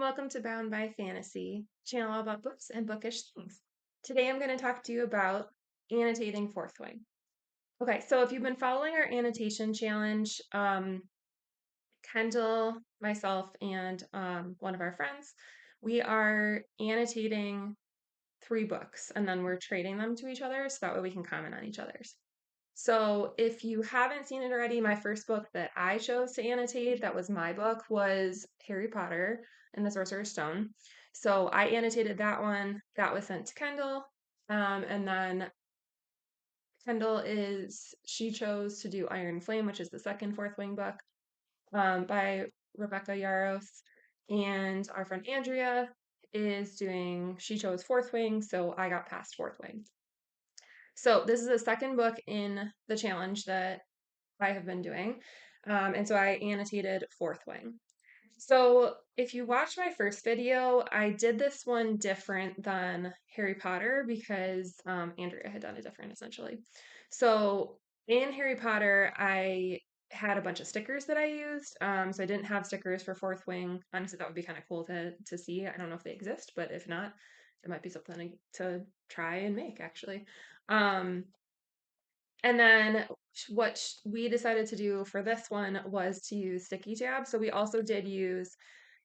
and welcome to Bound by Fantasy, channel all about books and bookish things. Today I'm going to talk to you about annotating fourth wing. Okay, so if you've been following our annotation challenge, Kendall, myself, and one of our friends, we are annotating 3 books and then we're trading them to each other so that way we can comment on each other's. So if you haven't seen it already, my first book that I chose to annotate, that was my book, was Harry Potter and the Sorcerer's Stone. So I annotated that one. That was sent to Kendall. And then she chose to do Iron Flame, which is the second Fourth Wing book by Rebecca Yaros. And our friend Andrea she chose Fourth Wing, so I got past Fourth Wing. So this is the second book in the challenge that I have been doing. And so I annotated Fourth Wing. So if you watched my first video, I did this one different than Harry Potter because Andrea had done it different essentially. So in Harry Potter, I had a bunch of stickers that I used. So I didn't have stickers for Fourth Wing. Honestly, that would be kind of cool to see. I don't know if they exist, but if not, it might be something to try and make actually. Um, and then what we decided to do for this one was to use sticky tabs. So we also did use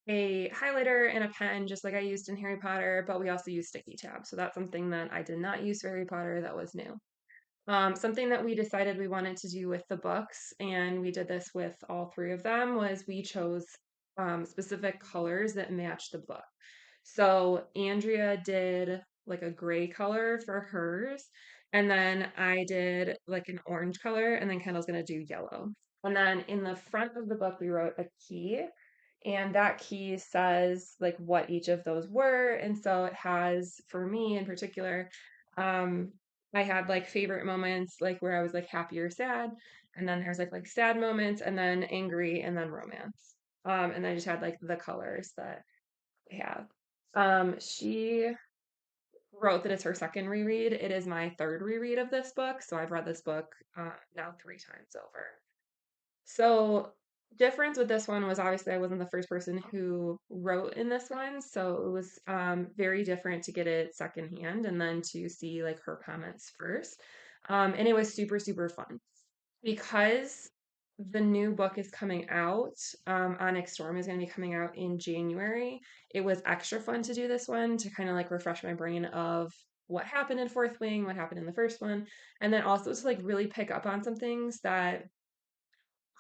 a highlighter and a pen, just like I used in Harry Potter, but we also used sticky tabs. So that's something that I did not use for Harry Potter that was new. Something that we decided we wanted to do with the books, and we did this with all 3 of them, was we chose specific colors that match the book. So Andrea did like a gray color for hers, and then I did like an orange color, and then Kendall's gonna do yellow. And then in the front of the book, we wrote a key, and that key says like what each of those were. And so it has, for me in particular, um, I had like favorite moments, like where I was like happy or sad, and then there's like sad moments, and then angry, and then romance. And then I just had like the colors that I have. She wrote that it's her second reread. It is my third reread of this book, so I've read this book now 3 times over. So difference with this one was obviously I wasn't the first person who wrote in this one, so it was very different to get it secondhand and then to see like her comments first. And it was super, super fun because the new book is coming out. Onyx Storm is going to be coming out in January. It was extra fun to do this one to kind of like refresh my brain of what happened in Fourth Wing, what happened in the first one, and then also to like really pick up on some things that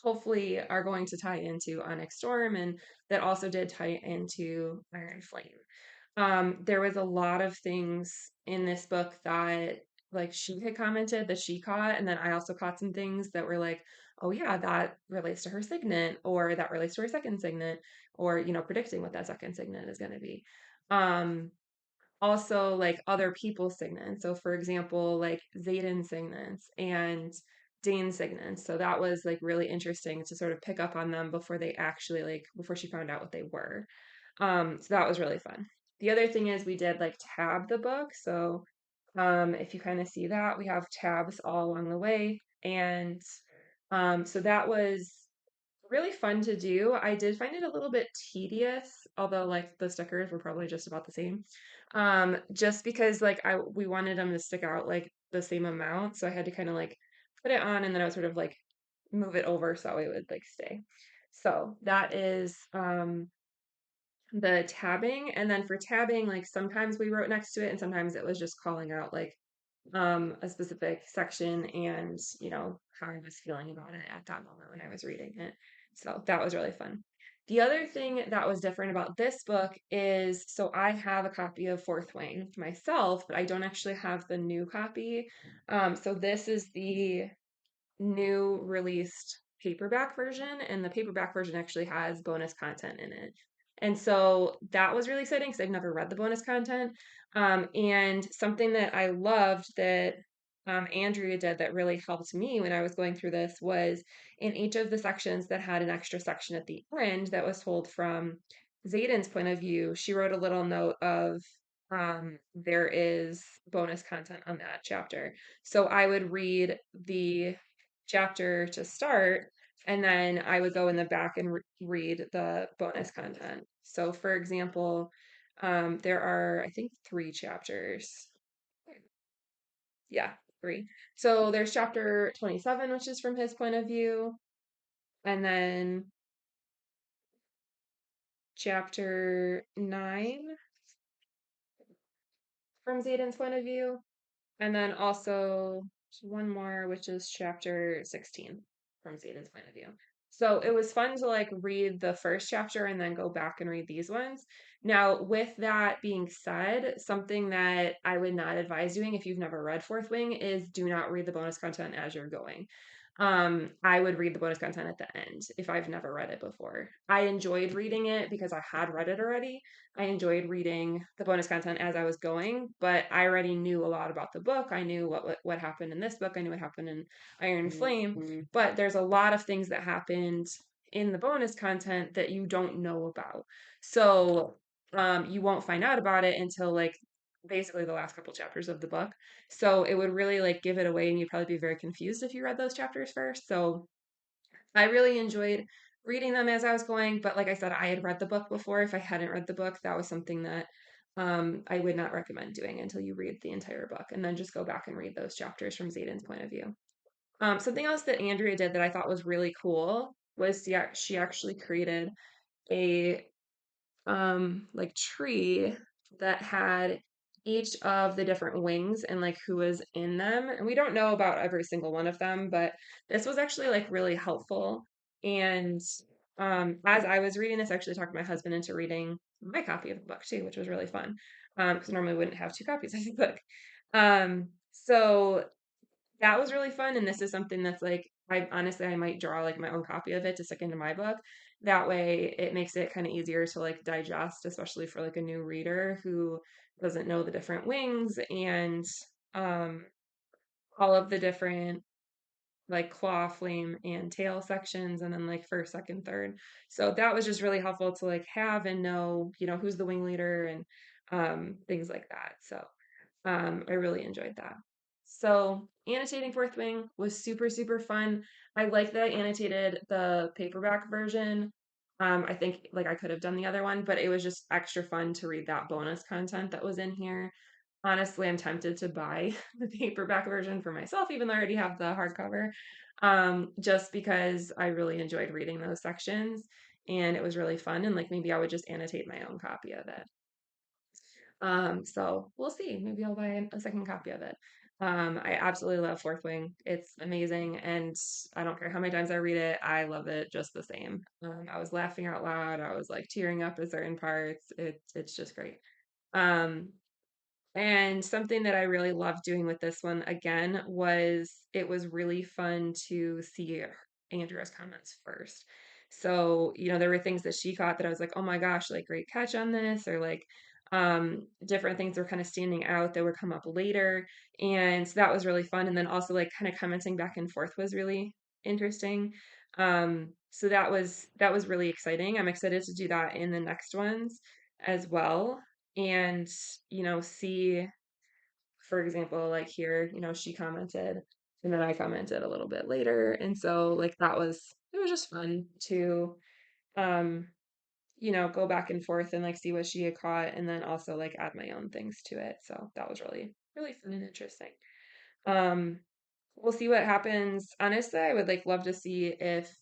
hopefully are going to tie into Onyx Storm, and that also did tie into Iron Flame. There was a lot of things in this book that like she had commented that she caught, and then I also caught some things that were like, oh yeah, that relates to her signet, or that relates to her second signet, or predicting what that second signet is going to be. Um, Also like other people's signets. So for example, like Zayden's signets and Dane's signets. So that was like really interesting to sort of pick up on them before they actually like before she found out what they were. So that was really fun. The other thing is we did like tab the book. So if you kind of see that, we have tabs all along the way. And so that was really fun to do. I did find it a little bit tedious, although like the stickers were probably just about the same. Just because like we wanted them to stick out like the same amount, so I had to kind of like put it on and then I would sort of like move it over so it would like stay. So that is the tabbing. And then for tabbing, like sometimes we wrote next to it and sometimes it was just calling out like a specific section and how I was feeling about it at that moment when I was reading it. So that was really fun. The other thing that was different about this book is so I have a copy of Fourth Wing myself, but I don't actually have the new copy. So this is the new released paperback version, and the paperback version actually has bonus content in it. And so that was really exciting because I've never read the bonus content. And something that I loved that Andrea did that really helped me when I was going through this was in each of the sections that had an extra section at the end that was told from Zayden's point of view, she wrote a little note of there is bonus content on that chapter. So I would read the chapter to start, and then I would go in the back and read the bonus content. So, for example, there are, I think, three chapters. Yeah, three. So there's chapter 27, which is from his point of view, and then chapter 9 from Zayden's point of view, and then also one more, which is chapter 16 from Zayden's point of view. So it was fun to like read the first chapter and then go back and read these ones. Now, with that being said, something that I would not advise doing if you've never read Fourth Wing is do not read the bonus content as you're going. I would read the bonus content at the end if I've never read it before. I enjoyed reading it because I had read it already. I enjoyed reading the bonus content as I was going, but I already knew a lot about the book. I knew what happened in this book. I knew what happened in Iron Flame, but there's a lot of things that happened in the bonus content that you don't know about. So you won't find out about it until like basically the last couple chapters of the book. So it would really like give it away and you'd probably be very confused if you read those chapters first. So I really enjoyed reading them as I was going, but like I said, I had read the book before. If I hadn't read the book, that was something that I would not recommend doing until you read the entire book and then just go back and read those chapters from Zayden's point of view. Something else that Andrea did that I thought was really cool was she actually created a like tree that had each of the different wings and like who was in them. And we don't know about every single one of them, but this was actually like really helpful. And as I was reading this, I actually talked my husband into reading my copy of the book too, which was really fun. Because normally we wouldn't have two copies of the book. So that was really fun. And this is something that's like, I honestly, I might draw like my own copy of it to stick into my book. That way it makes it kind of easier to like digest, especially for like a new reader who doesn't know the different wings and um, all of the different like claw, flame, and tail sections, and then like first, second, third. So that was just really helpful to like have and know, who's the wing leader and things like that. So I really enjoyed that. So annotating Fourth Wing was super, super fun. I like that I annotated the paperback version. I think like I could have done the other one, but it was just extra fun to read that bonus content that was in here. Honestly, I'm tempted to buy the paperback version for myself, even though I already have the hardcover, just because I really enjoyed reading those sections and it was really fun. And like maybe I would just annotate my own copy of it. So we'll see. Maybe I'll buy a second copy of it. I absolutely love Fourth Wing. It's amazing, and I don't care how many times I read it, I love it just the same. I was laughing out loud. I was like tearing up at certain parts. It's just great. Um, and something that I really loved doing with this one again was it was really fun to see Andrea's comments first. So, there were things that she caught that I was like, oh my gosh, like great catch on this, or like different things were kind of standing out that would come up later. And so that was really fun. And then also like kind of commenting back and forth was really interesting. So that was really exciting. I'm excited to do that in the next ones as well and see, for example, like here, she commented and then I commented a little bit later, and so like it was just fun to um go back and forth and like see what she had caught and then also like add my own things to it. So that was really really fun and interesting. um we'll see what happens. Honestly, I would like love to see if,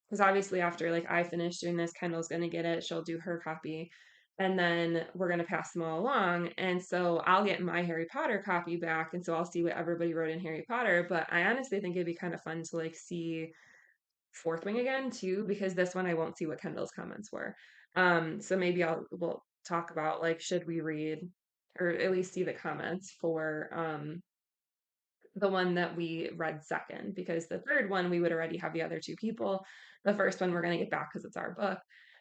because obviously after like I finish doing this, Kendall's gonna get it. She'll do her copy, and then we're gonna pass them all along. And so I'll get my Harry Potter copy back, and so I'll see what everybody wrote in Harry Potter. But I honestly think it'd be kind of fun to like see Fourth Wing again too, because this one I won't see what Kendall's comments were. So maybe we'll talk about like should we read or at least see the comments for the one that we read second, because the third one we would already have the other two people. The first one we're going to get back because it's our book.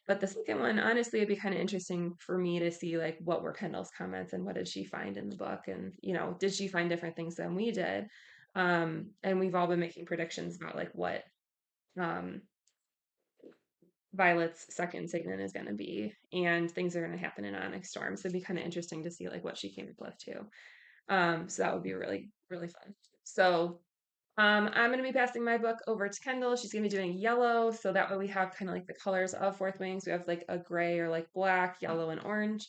But the second one, honestly, it'd be kind of interesting for me to see like what were Kendall's comments and what did she find in the book, and did she find different things than we did? And we've all been making predictions about like what um, Violet's second signet is going to be, and things are going to happen in Onyx Storm. So it'd be kind of interesting to see like what she came up with too. So that would be really really fun. So I'm going to be passing my book over to Kendall. She's going to be doing yellow. So that way we have kind of like the colors of Fourth Wings. We have like a gray or like black, yellow, and orange.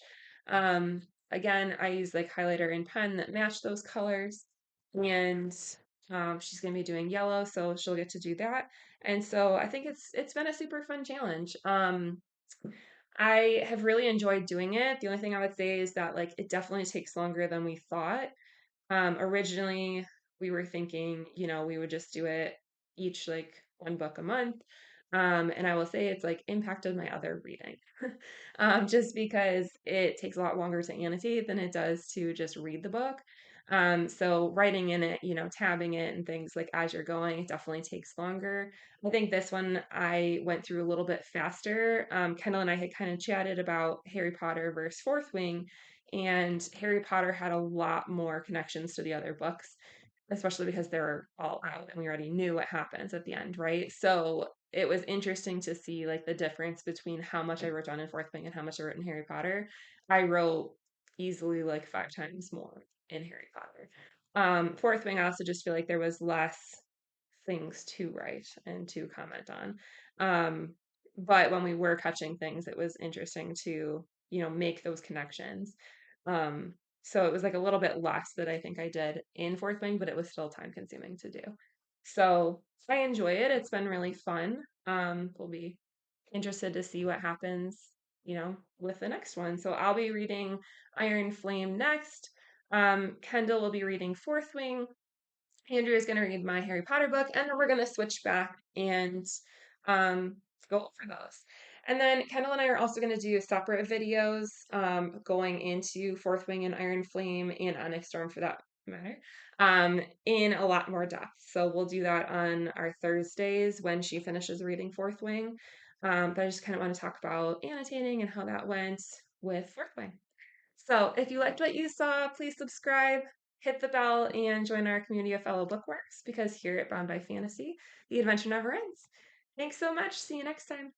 Um, Again, I use like highlighter and pen that match those colors. And she's going to be doing yellow, so she'll get to do that. And so I think it's been a super fun challenge. I have really enjoyed doing it. The only thing I would say is that like it definitely takes longer than we thought. Originally, we were thinking, we would just do it each like one book a month. And I will say it's like impacted my other reading, just because it takes a lot longer to annotate than it does to just read the book. So writing in it, tabbing it and things like as you're going, it definitely takes longer. I think this one I went through a little bit faster. Kendall and I had kind of chatted about Harry Potter versus Fourth Wing, and Harry Potter had a lot more connections to the other books, especially because they're all out and we already knew what happens at the end, right? So it was interesting to see like the difference between how much I wrote down in Fourth Wing and how much I wrote in Harry Potter. I wrote easily like 5 times more in Harry Potter. Fourth Wing, I also just feel like there was less things to write and to comment on. But when we were catching things, it was interesting to, make those connections. So it was like a little bit less that I think I did in Fourth Wing, but it was still time consuming to do. So I enjoy it. It's been really fun. We'll be interested to see what happens, with the next one. So I'll be reading Iron Flame next. Kendall will be reading Fourth Wing. Andrew is going to read my Harry Potter book, and then we're going to switch back and um, go over those. And then Kendall and I are also going to do separate videos going into Fourth Wing and Iron Flame and Onyx Storm for that matter in a lot more depth. So we'll do that on our Thursdays when she finishes reading Fourth Wing. But I just kind of want to talk about annotating and how that went with Fourth Wing. So if you liked what you saw, please subscribe, hit the bell, and join our community of fellow bookworms because here at Bound by Fantasy, the adventure never ends. Thanks so much. See you next time.